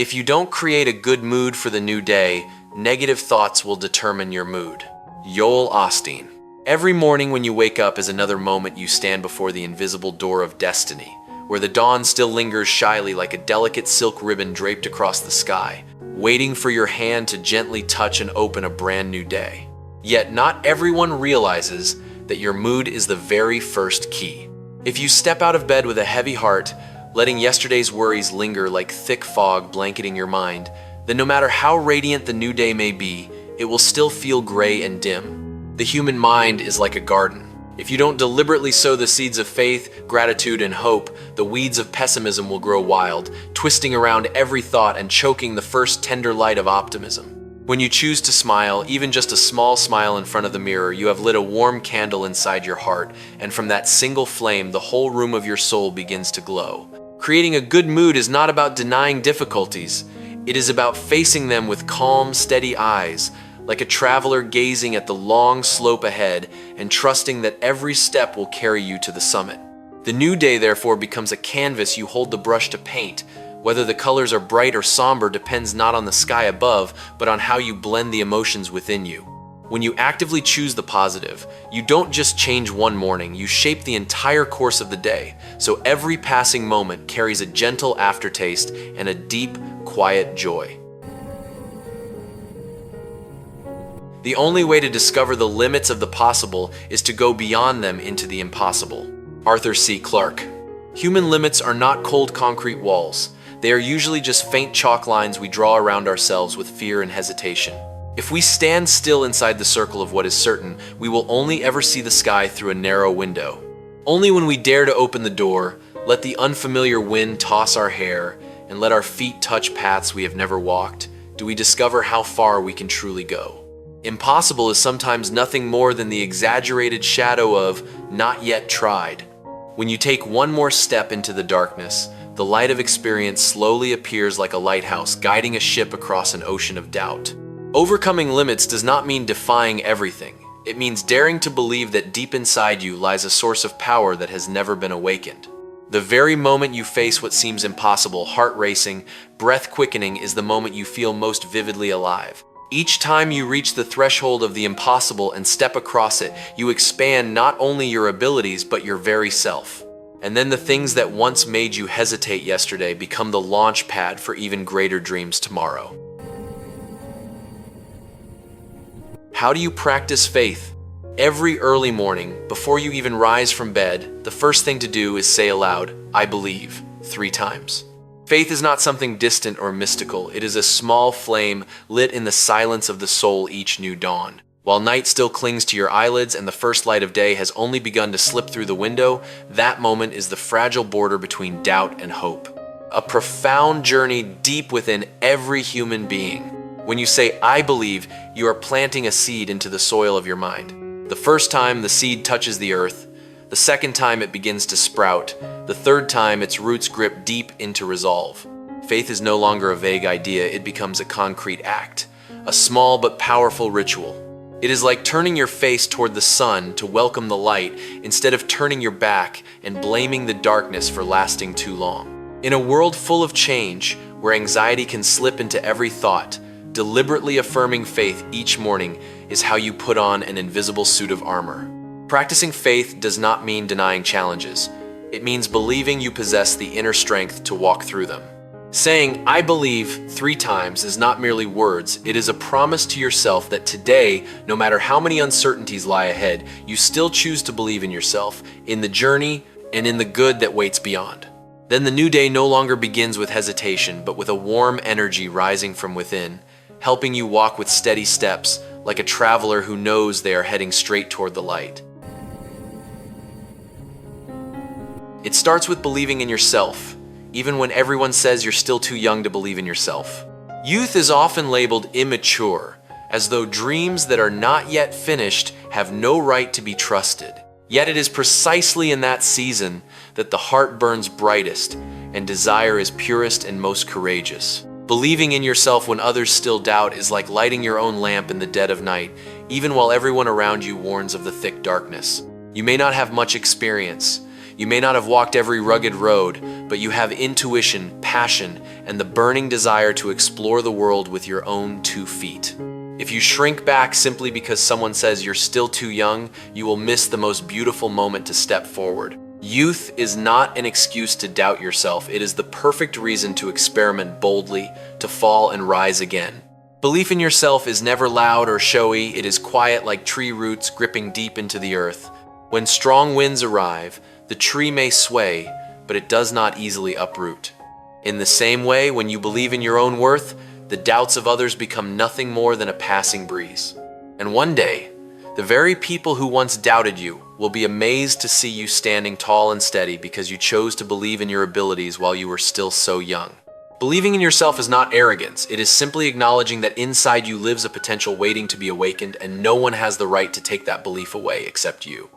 If you don't create a good mood for the new day, negative thoughts will determine your mood. Osteen. Every morning when you wake up is another moment you stand before the invisible door of destiny, where the dawn still lingers shyly like a delicate silk ribbon draped across the sky, waiting for your hand to gently touch and open a brand new day. Yet not everyone realizes that your mood is the very first key. If you step out of bed with a heavy heart, letting yesterday's worries linger like thick fog blanketing your mind, then no matter how radiant the new day may be, it will still feel gray and dim. The human mind is like a garden. If you don't deliberately sow the seeds of faith, gratitude, and hope, the weeds of pessimism will grow wild, twisting around every thought and choking the first tender light of optimism. When you choose to smile, even just a small smile in front of the mirror, you have lit a warm candle inside your heart, and from that single flame, the whole room of your soul begins to glow. Creating a good mood is not about denying difficulties. It is about facing them with calm, steady eyes, like a traveler gazing at the long slope ahead and trusting that every step will carry you to the summit. The new day, therefore, becomes a canvas you hold the brush to paint. Whether the colors are bright or somber depends not on the sky above, but on how you blend the emotions within you. When you actively choose the positive, you don't just change one morning, you shape the entire course of the day, so every passing moment carries a gentle aftertaste and a deep, quiet joy. The only way to discover the limits of the possible is to go beyond them into the impossible. Arthur C. Clarke. Human limits are not cold concrete walls. They are usually just faint chalk lines we draw around ourselves with fear and hesitation. If we stand still inside the circle of what is certain, we will only ever see the sky through a narrow window. Only when we dare to open the door, let the unfamiliar wind toss our hair, and let our feet touch paths we have never walked, do we discover how far we can truly go. Impossible is sometimes nothing more than the exaggerated shadow of not yet tried. When you take one more step into the darkness, the light of experience slowly appears like a lighthouse guiding a ship across an ocean of doubt. Overcoming limits does not mean defying everything. It means daring to believe that deep inside you lies a source of power that has never been awakened. The very moment you face what seems impossible, heart racing, breath quickening, is the moment you feel most vividly alive. Each time you reach the threshold of the impossible and step across it, you expand not only your abilities but your very self. And then the things that once made you hesitate yesterday become the launch pad for even greater dreams tomorrow. How do you practice faith? Every early morning, before you even rise from bed, the first thing to do is say aloud, "I believe," 3 times. Faith is not something distant or mystical. It is a small flame lit in the silence of the soul each new dawn. While night still clings to your eyelids and the first light of day has only begun to slip through the window, that moment is the fragile border between doubt and hope. A profound journey deep within every human being. When you say, "I believe," you are planting a seed into the soil of your mind. The first time the seed touches the earth, the second time it begins to sprout, the third time its roots grip deep into resolve. Faith is no longer a vague idea, it becomes a concrete act, a small but powerful ritual. It is like turning your face toward the sun to welcome the light instead of turning your back and blaming the darkness for lasting too long. In a world full of change, where anxiety can slip into every thought, deliberately affirming faith each morning is how you put on an invisible suit of armor. Practicing faith does not mean denying challenges. It means believing you possess the inner strength to walk through them. Saying, "I believe," 3 times is not merely words, it is a promise to yourself that today, no matter how many uncertainties lie ahead, you still choose to believe in yourself, in the journey, and in the good that waits beyond. Then the new day no longer begins with hesitation, but with a warm energy rising from within, helping you walk with steady steps, like a traveler who knows they are heading straight toward the light. It starts with believing in yourself, even when everyone says you're still too young to believe in yourself. Youth is often labeled immature, as though dreams that are not yet finished have no right to be trusted. Yet it is precisely in that season that the heart burns brightest and desire is purest and most courageous. Believing in yourself when others still doubt is like lighting your own lamp in the dead of night, even while everyone around you warns of the thick darkness. You may not have much experience. You may not have walked every rugged road, but you have intuition, passion, and the burning desire to explore the world with your own 2 feet. If you shrink back simply because someone says you're still too young, you will miss the most beautiful moment to step forward. Youth is not an excuse to doubt yourself. It is the perfect reason to experiment boldly, to fall and rise again. Belief in yourself is never loud or showy. It is quiet like tree roots gripping deep into the earth. When strong winds arrive, the tree may sway, but it does not easily uproot. In the same way, when you believe in your own worth, the doubts of others become nothing more than a passing breeze. And one day, the very people who once doubted you will be amazed to see you standing tall and steady because you chose to believe in your abilities while you were still so young. Believing in yourself is not arrogance. It is simply acknowledging that inside you lives a potential waiting to be awakened, and no one has the right to take that belief away except you.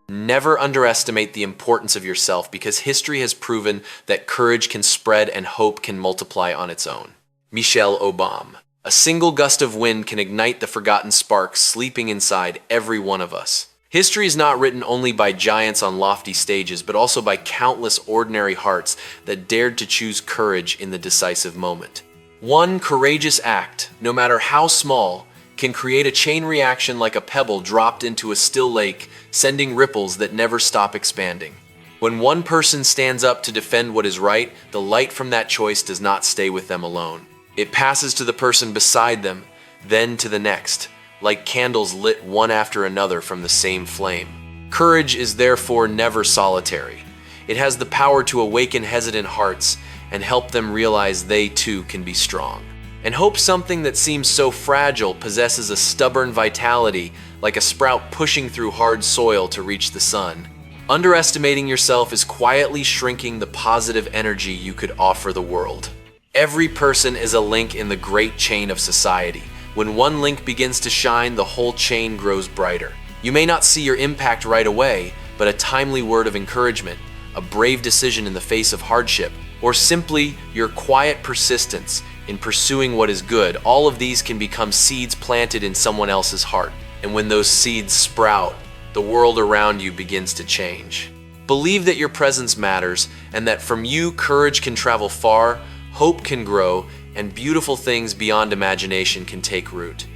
Never underestimate the importance of yourself, because history has proven that courage can spread and hope can multiply on its own. Michelle Obama. A single gust of wind can ignite the forgotten spark sleeping inside every one of us. History is not written only by giants on lofty stages, but also by countless ordinary hearts that dared to choose courage in the decisive moment. One courageous act, no matter how small, can create a chain reaction like a pebble dropped into a still lake, sending ripples that never stop expanding. When one person stands up to defend what is right, the light from that choice does not stay with them alone. It passes to the person beside them, then to the next, like candles lit one after another from the same flame. Courage is therefore never solitary. It has the power to awaken hesitant hearts and help them realize they too can be strong. And hope, something that seems so fragile, possesses a stubborn vitality, like a sprout pushing through hard soil to reach the sun. Underestimating yourself is quietly shrinking the positive energy you could offer the world. Every person is a link in the great chain of society. When one link begins to shine, the whole chain grows brighter. You may not see your impact right away, but a timely word of encouragement, a brave decision in the face of hardship, or simply your quiet persistence in pursuing what is good, all of these can become seeds planted in someone else's heart. And when those seeds sprout, the world around you begins to change. Believe that your presence matters, and that from you, courage can travel far, hope can grow, and beautiful things beyond imagination can take root.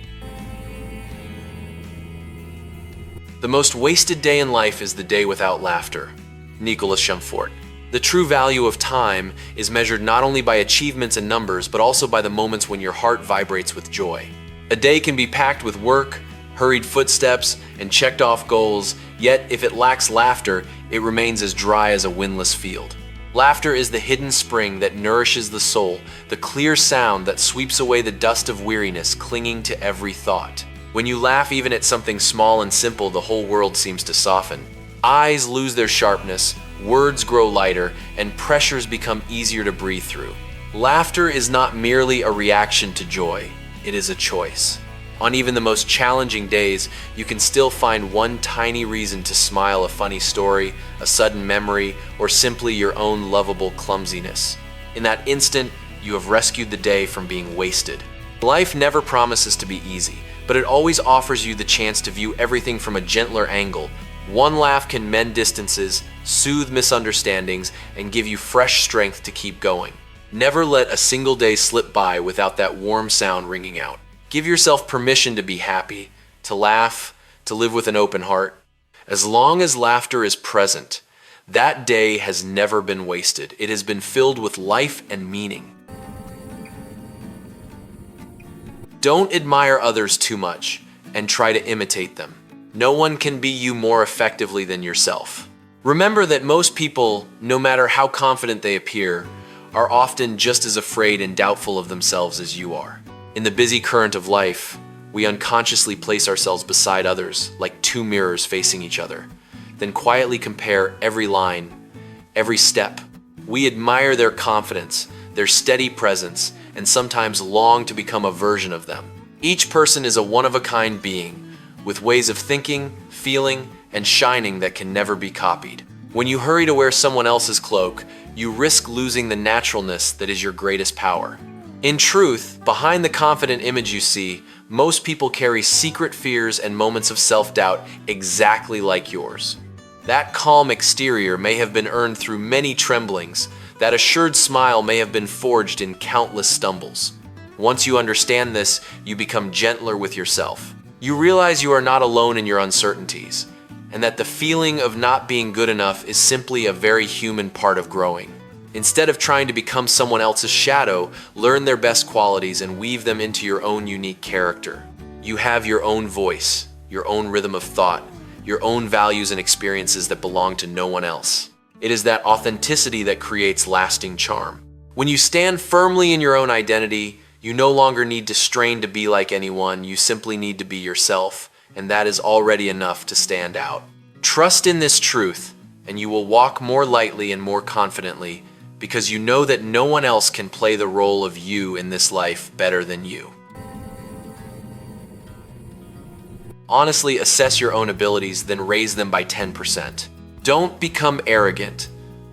The most wasted day in life is the day without laughter. Nicolas Chamfort. The true value of time is measured not only by achievements and numbers, but also by the moments when your heart vibrates with joy. A day can be packed with work, hurried footsteps, and checked off goals, yet if it lacks laughter, it remains as dry as a windless field. Laughter is the hidden spring that nourishes the soul, the clear sound that sweeps away the dust of weariness clinging to every thought. When you laugh even at something small and simple, the whole world seems to soften. Eyes lose their sharpness, words grow lighter, and pressures become easier to breathe through. Laughter is not merely a reaction to joy, it is a choice. On even the most challenging days, you can still find one tiny reason to smile: a funny story, a sudden memory, or simply your own lovable clumsiness. In that instant, you have rescued the day from being wasted. Life never promises to be easy, but it always offers you the chance to view everything from a gentler angle. One laugh can mend distances, soothe misunderstandings, and give you fresh strength to keep going. Never let a single day slip by without that warm sound ringing out. Give yourself permission to be happy, to laugh, to live with an open heart. As long as laughter is present, that day has never been wasted. It has been filled with life and meaning. Don't admire others too much and try to imitate them. No one can be you more effectively than yourself. Remember that most people, no matter how confident they appear, are often just as afraid and doubtful of themselves as you are. In the busy current of life, we unconsciously place ourselves beside others like two mirrors facing each other, then quietly compare every line, every step. We admire their confidence, their steady presence, and sometimes long to become a version of them. Each person is a one-of-a-kind being, with ways of thinking, feeling, and shining that can never be copied. When you hurry to wear someone else's cloak, you risk losing the naturalness that is your greatest power. In truth, behind the confident image you see, Most people carry secret fears and moments of self-doubt exactly like yours. That calm exterior may have been earned through many tremblings. That assured smile may have been forged in countless stumbles. Once you understand this, you become gentler with yourself. You realize you are not alone in your uncertainties, and that the feeling of not being good enough is simply a very human part of growing. Instead of trying to become someone else's shadow, learn their best qualities and weave them into your own unique character. You have your own voice, your own rhythm of thought, your own values and experiences that belong to no one else. It is that authenticity that creates lasting charm. When you stand firmly in your own identity, you no longer need to strain to be like anyone, you simply need to be yourself, and that is already enough to stand out. Trust in this truth, and you will walk more lightly and more confidently, because you know that no one else can play the role of you in this life better than you. Honestly assess your own abilities, then raise them by 10%. Don't become arrogant,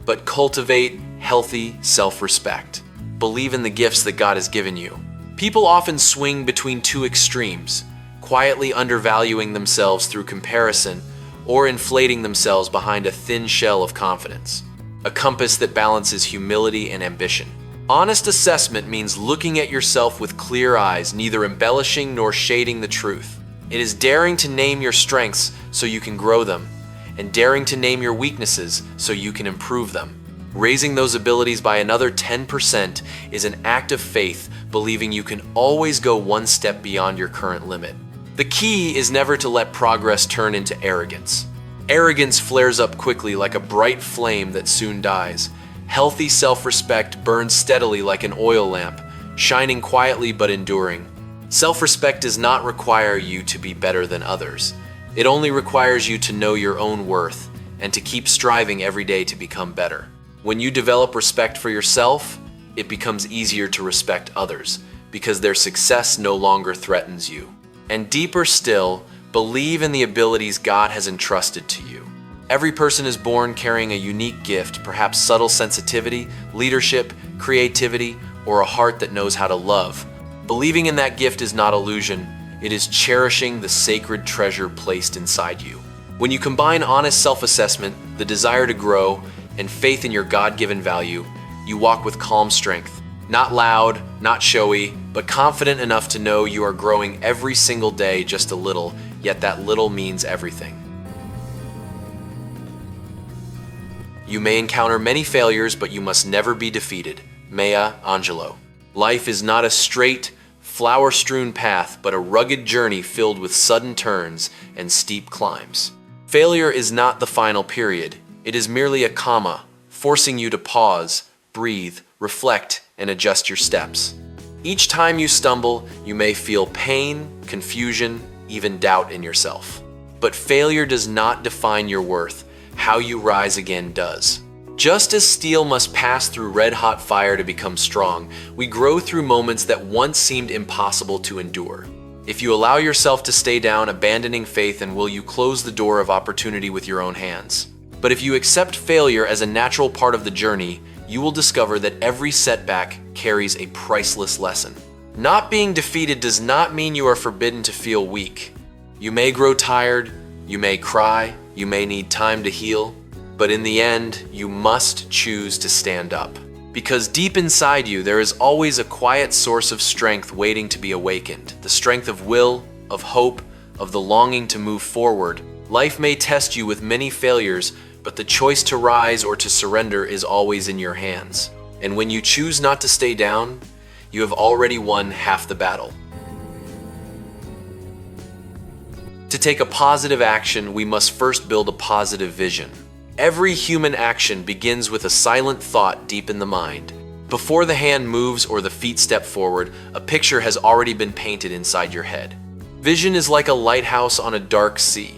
but cultivate healthy self-respect. Believe in the gifts that God has given you. People often swing between two extremes, quietly undervaluing themselves through comparison or inflating themselves behind a thin shell of confidence. A compass that balances humility and ambition. Honest assessment means looking at yourself with clear eyes, neither embellishing nor shading the truth. It is daring to name your strengths so you can grow them, and daring to name your weaknesses so you can improve them. Raising those abilities by another 10% is an act of faith, believing you can always go one step beyond your current limit. The key is never to let progress turn into arrogance. Arrogance flares up quickly like a bright flame that soon dies. Healthy self-respect burns steadily like an oil lamp, shining quietly but enduring. Self-respect does not require you to be better than others. It only requires you to know your own worth and to keep striving every day to become better. When you develop respect for yourself, it becomes easier to respect others because their success no longer threatens you. And deeper still, believe in the abilities God has entrusted to you. Every person is born carrying a unique gift, perhaps subtle sensitivity, leadership, creativity, or a heart that knows how to love. Believing in that gift is not illusion, it is cherishing the sacred treasure placed inside you. When you combine honest self-assessment, the desire to grow, and faith in your God-given value, you walk with calm strength. Not loud, not showy, but confident enough to know you are growing every single day just a little, yet that little means everything. You may encounter many failures, but you must never be defeated. Maya Angelou. Life is not a straight, flower-strewn path, but a rugged journey filled with sudden turns and steep climbs. Failure is not the final period. It is merely a comma, forcing you to pause, breathe, reflect, and adjust your steps. Each time you stumble, you may feel pain, confusion, even doubt in yourself. But failure does not define your worth. How you rise again does. Just as steel must pass through red-hot fire to become strong, we grow through moments that once seemed impossible to endure. If you allow yourself to stay down, abandoning faith, and will you close the door of opportunity with your own hands? But if you accept failure as a natural part of the journey, you will discover that every setback carries a priceless lesson. Not being defeated does not mean you are forbidden to feel weak. You may grow tired, you may cry, you may need time to heal, but in the end, you must choose to stand up. Because deep inside you, there is always a quiet source of strength waiting to be awakened. The strength of will, of hope, of the longing to move forward. Life may test you with many failures, but the choice to rise or to surrender is always in your hands. And when you choose not to stay down, you have already won half the battle. To take a positive action, we must first build a positive vision. Every human action begins with a silent thought deep in the mind. Before the hand moves or the feet step forward, a picture has already been painted inside your head. Vision is like a lighthouse on a dark sea.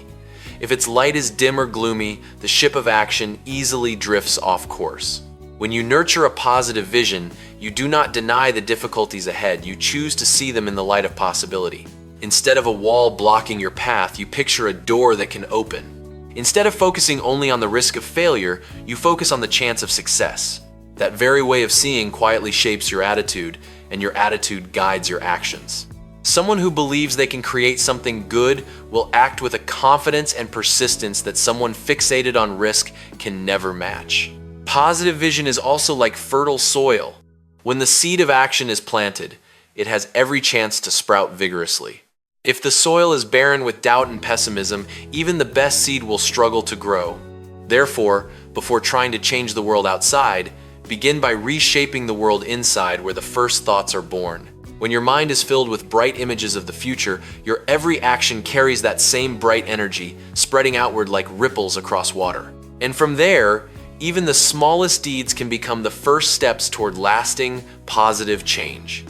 If its light is dim or gloomy, the ship of action easily drifts off course. When you nurture a positive vision, you do not deny the difficulties ahead, you choose to see them in the light of possibility. Instead of a wall blocking your path, you picture a door that can open. Instead of focusing only on the risk of failure, you focus on the chance of success. That very way of seeing quietly shapes your attitude, and your attitude guides your actions. Someone who believes they can create something good will act with a confidence and persistence that someone fixated on risk can never match. Positive vision is also like fertile soil. When the seed of action is planted, it has every chance to sprout vigorously. If the soil is barren with doubt and pessimism, even the best seed will struggle to grow. Therefore, before trying to change the world outside, begin by reshaping the world inside where the first thoughts are born. When your mind is filled with bright images of the future, your every action carries that same bright energy, spreading outward like ripples across water. And from there, even the smallest deeds can become the first steps toward lasting, positive change.